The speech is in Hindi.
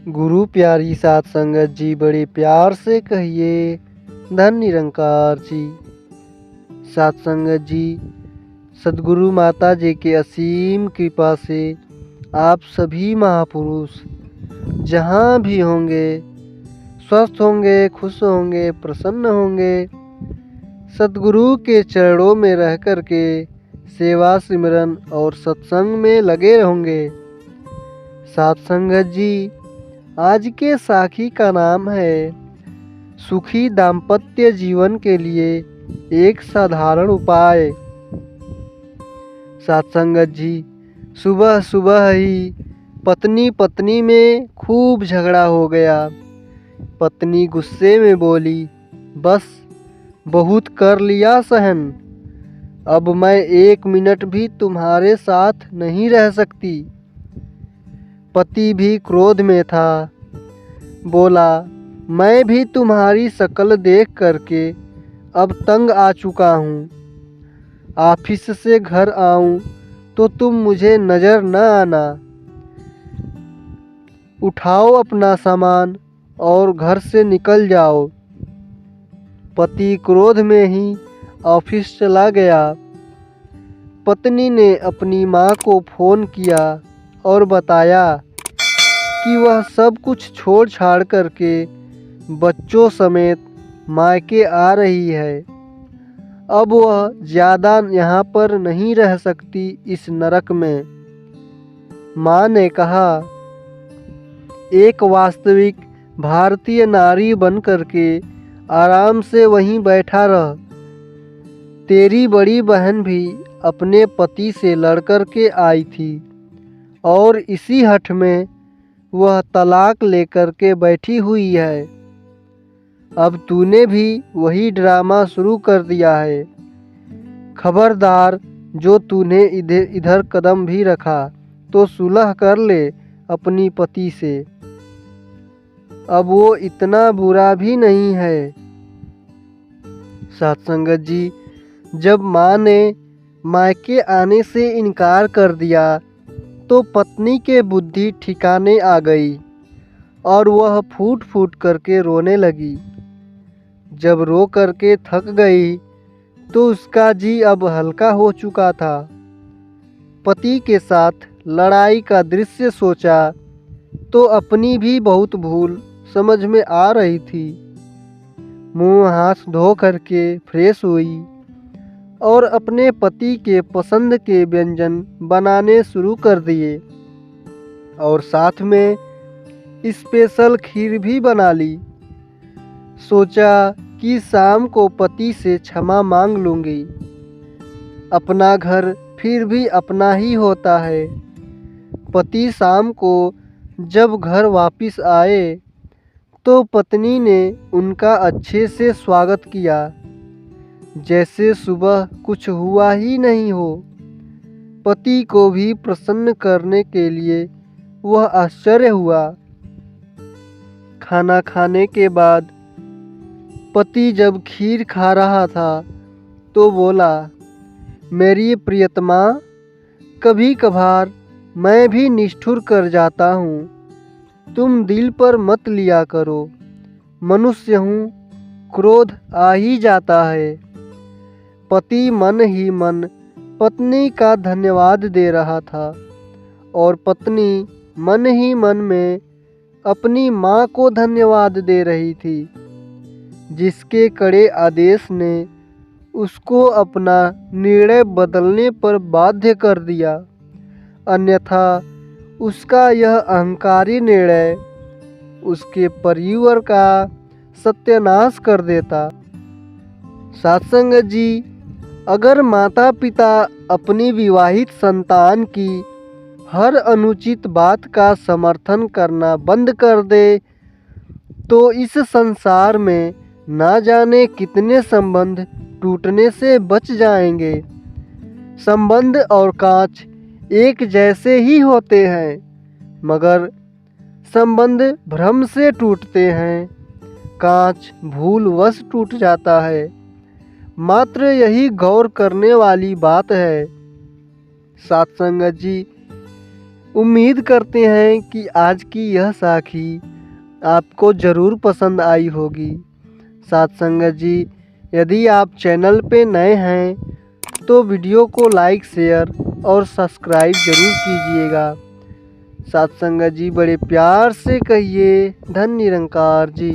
गुरु प्यारी साध संगत जी, बड़े प्यार से कहिए धन निरंकार जी। साध संगत जी, सद्गुरु माता जी के असीम कृपा से आप सभी महापुरुष जहाँ भी होंगे स्वस्थ होंगे, खुश होंगे, प्रसन्न होंगे, सद्गुरु के चरणों में रह कर के सेवा सिमरन और सत्संग में लगे होंगे। साध संगत जी, आज के साखी का नाम है सुखी दाम्पत्य जीवन के लिए एक साधारण उपाय। साध संगत जी, सुबह सुबह ही पत्नी पत्नी में खूब झगड़ा हो गया। पत्नी गुस्से में बोली, बस बहुत कर लिया सहन, अब मैं 1 मिनट भी तुम्हारे साथ नहीं रह सकती। पति भी क्रोध में था, बोला, मैं भी तुम्हारी शक्ल देख करके अब तंग आ चुका हूँ। ऑफिस से घर आऊँ तो तुम मुझे नज़र न आना। उठाओ अपना सामान और घर से निकल जाओ। पति क्रोध में ही ऑफिस चला गया। पत्नी ने अपनी माँ को फ़ोन किया और बताया कि वह सब कुछ छोड़ छाड़ करके बच्चों समेत मायके आ रही है। अब वह ज़्यादा यहाँ पर नहीं रह सकती इस नरक में। माँ ने कहा, एक वास्तविक भारतीय नारी बन करके आराम से वहीं बैठा रह। तेरी बड़ी बहन भी अपने पति से लड़ कर के आई थी और इसी हठ में वह तलाक लेकर के बैठी हुई है। अब तूने भी वही ड्रामा शुरू कर दिया है। खबरदार, जो तूने इधर कदम भी रखा तो सुलह कर ले अपनी पति से। अब वो इतना बुरा भी नहीं है। साध संगत जी, जब माँ ने मायके आने से इनकार कर दिया तो पत्नी के बुद्धि ठिकाने आ गई और वह फूट फूट करके रोने लगी। जब रो करके थक गई तो उसका जी अब हल्का हो चुका था। पति के साथ लड़ाई का दृश्य सोचा तो अपनी भी बहुत भूल समझ में आ रही थी। मुंह हाथ धो करके फ्रेश हुई और अपने पति के पसंद के व्यंजन बनाने शुरू कर दिए और साथ में स्पेशल खीर भी बना ली। सोचा कि शाम को पति से क्षमा मांग लूँगी। अपना घर फिर भी अपना ही होता है। पति शाम को जब घर वापस आए तो पत्नी ने उनका अच्छे से स्वागत किया, जैसे सुबह कुछ हुआ ही नहीं हो। पति को भी प्रसन्न करने के लिए वह आश्चर्य हुआ। खाना खाने के बाद पति जब खीर खा रहा था तो बोला, मेरी प्रियतमा, कभी कभार मैं भी निष्ठुर कर जाता हूँ, तुम दिल पर मत लिया करो। मनुष्य हूँ, क्रोध आ ही जाता है। पति मन ही मन पत्नी का धन्यवाद दे रहा था और पत्नी मन ही मन में अपनी माँ को धन्यवाद दे रही थी, जिसके कड़े आदेश ने उसको अपना निर्णय बदलने पर बाध्य कर दिया। अन्यथा उसका यह अहंकारी निर्णय उसके परिवार का सत्यानाश कर देता। सत्संग जी, अगर माता पिता अपनी विवाहित संतान की हर अनुचित बात का समर्थन करना बंद कर दे तो इस संसार में ना जाने कितने संबंध टूटने से बच जाएंगे। संबंध और कांच एक जैसे ही होते हैं, मगर संबंध भ्रम से टूटते हैं, कांच भूलवश टूट जाता है। मात्र यही गौर करने वाली बात है। साथ संगत जी, उम्मीद करते हैं कि आज की यह साखी आपको ज़रूर पसंद आई होगी। साथ संगत जी, यदि आप चैनल पे नए हैं तो वीडियो को लाइक, शेयर और सब्सक्राइब ज़रूर कीजिएगा। साथ संगत जी, बड़े प्यार से कहिए धन निरंकार जी।